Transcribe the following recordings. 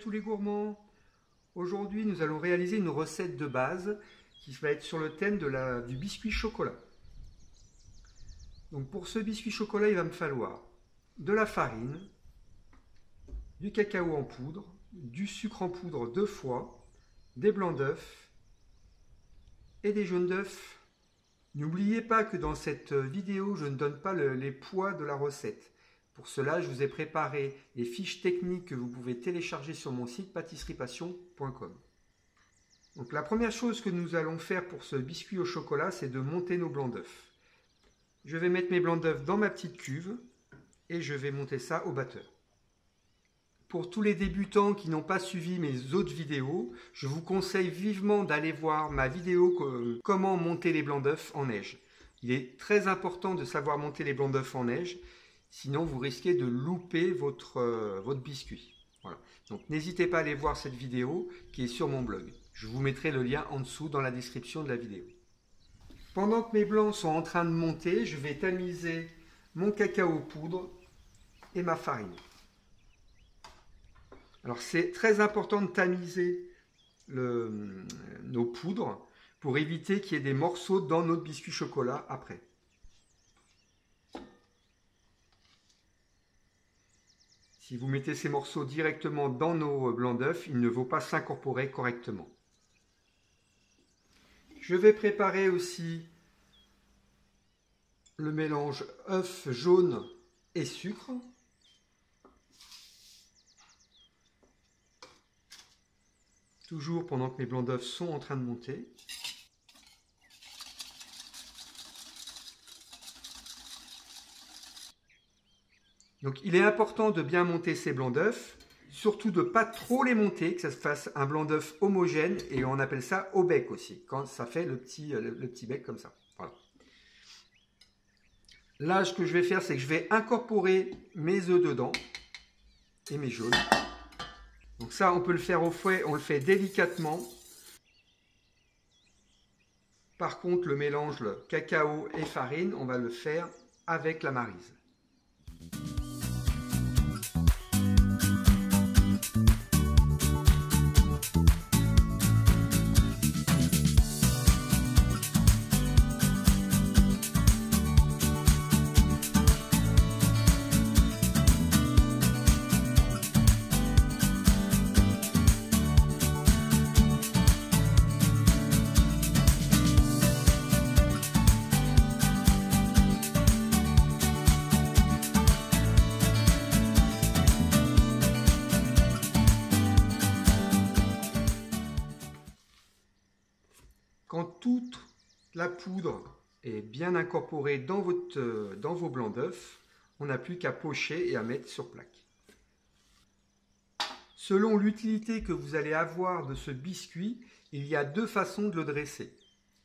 tous les gourmands. Aujourd'hui, nous allons réaliser une recette de base qui va être sur le thème du biscuit chocolat. Donc pour ce biscuit chocolat, il va me falloir de la farine, du cacao en poudre, du sucre en poudre 2 fois, des blancs d'œufs et des jaunes d'œufs. N'oubliez pas que dans cette vidéo, je ne donne pas les poids de la recette. Pour cela, je vous ai préparé les fiches techniques que vous pouvez télécharger sur mon site pâtisseriepassion.com. Donc la première chose que nous allons faire pour ce biscuit au chocolat, c'est de monter nos blancs d'œufs. Je vais mettre mes blancs d'œufs dans ma petite cuve et je vais monter ça au batteur. Pour tous les débutants qui n'ont pas suivi mes autres vidéos, je vous conseille vivement d'aller voir ma vidéo comment monter les blancs d'œufs en neige. Il est très important de savoir monter les blancs d'œufs en neige, sinon vous risquez de louper votre biscuit. Voilà. Donc n'hésitez pas à aller voir cette vidéo qui est sur mon blog. Je vous mettrai le lien en dessous dans la description de la vidéo. Pendant que mes blancs sont en train de monter, je vais tamiser mon cacao poudre et ma farine. Alors c'est très important de tamiser nos poudres pour éviter qu'il y ait des morceaux dans notre biscuit chocolat après. Si vous mettez ces morceaux directement dans nos blancs d'œufs, ils ne vont pas s'incorporer correctement. Je vais préparer aussi le mélange œufs jaunes et sucre. Toujours pendant que mes blancs d'œufs sont en train de monter. Donc il est important de bien monter ces blancs d'œufs, surtout de ne pas trop les monter, que ça se fasse un blanc d'œuf homogène, et on appelle ça au bec aussi, quand ça fait le petit bec comme ça. Voilà. Là, ce que je vais faire, c'est que je vais incorporer mes œufs dedans, et mes jaunes. Donc ça, on peut le faire au fouet, on le fait délicatement. Par contre, le mélange cacao et farine, on va le faire avec la maryse. Quand toute la poudre est bien incorporée dans vos blancs d'œufs, on n'a plus qu'à pocher et à mettre sur plaque. Selon l'utilité que vous allez avoir de ce biscuit, il y a 2 façons de le dresser.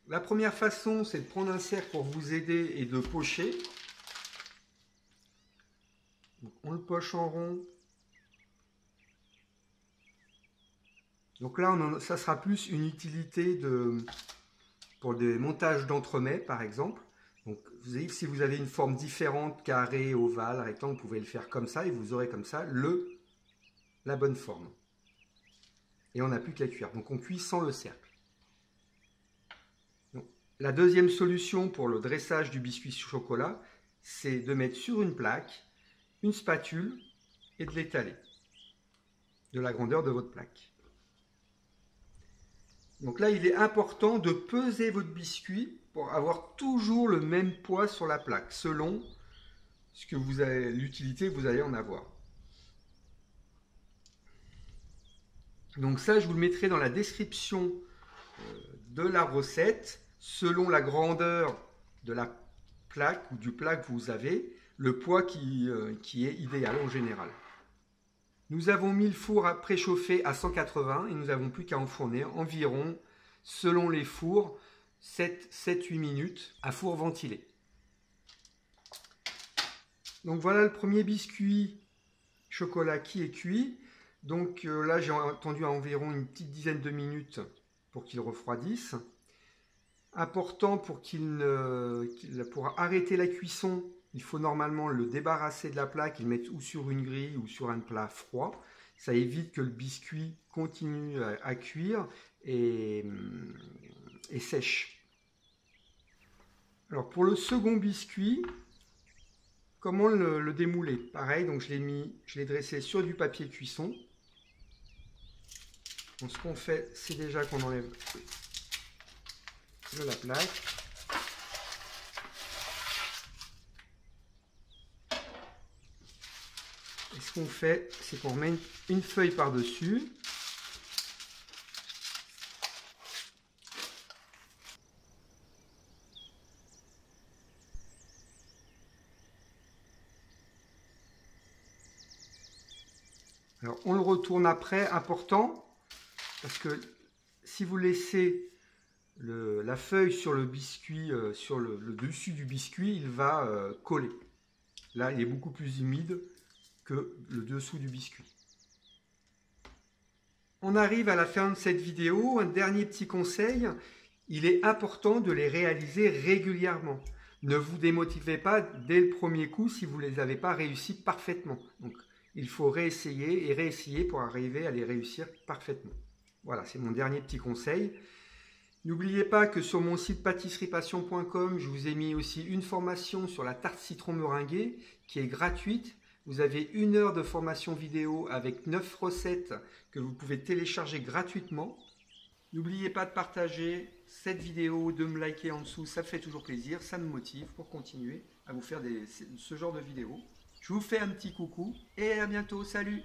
La première façon, c'est de prendre un cercle pour vous aider et de pocher. Donc, on le poche en rond. Donc là, ça sera plus une utilité pour des montages d'entremets, par exemple. Donc, si vous avez une forme différente, carré, ovale, rectangle, vous pouvez le faire comme ça et vous aurez comme ça la bonne forme. Et on n'a plus qu'à cuire. Donc, on cuit sans le cercle. Donc, la deuxième solution pour le dressage du biscuit chocolat, c'est de mettre sur une plaque une spatule et de l'étaler de la grandeur de votre plaque. Donc là, il est important de peser votre biscuit pour avoir toujours le même poids sur la plaque, selon l'utilité que vous allez en avoir. Donc ça, je vous le mettrai dans la description de la recette, selon la grandeur de la plaque ou du plat que vous avez, le poids qui est idéal en général. Nous avons mis le four à préchauffer à 180 et nous n'avons plus qu'à enfourner environ, selon les fours, 7-8 minutes à four ventilé. Donc voilà le premier biscuit chocolat qui est cuit. Donc là, j'ai attendu environ une petite dizaine de minutes pour qu'il refroidisse. Important pour pour arrêter la cuisson, il faut normalement le débarrasser de la plaque et le mettre ou sur une grille ou sur un plat froid. Ça évite que le biscuit continue à cuire et sèche. Alors pour le second biscuit, comment le démouler? Pareil, donc je l'ai dressé sur du papier cuisson. Donc ce qu'on fait, c'est déjà qu'on enlève la plaque. Et ce qu'on fait, c'est qu'on remet une feuille par-dessus. Alors on le retourne après, important, parce que si vous laissez la feuille sur le biscuit, sur le dessus du biscuit, il va coller. Là, il est beaucoup plus humide que le dessous du biscuit. On arrive à la fin de cette vidéo. Un dernier petit conseil, il est important de les réaliser régulièrement. Ne vous démotivez pas dès le premier coup si vous ne les avez pas réussi parfaitement. Donc, il faut réessayer et réessayer pour arriver à les réussir parfaitement. Voilà, c'est mon dernier petit conseil. N'oubliez pas que sur mon site pâtisseriepassion.com, je vous ai mis aussi une formation sur la tarte citron meringuée qui est gratuite. Vous avez 1 heure de formation vidéo avec 9 recettes que vous pouvez télécharger gratuitement. N'oubliez pas de partager cette vidéo, de me liker en dessous, ça fait toujours plaisir, ça me motive pour continuer à vous faire ce genre de vidéos. Je vous fais un petit coucou et à bientôt, salut!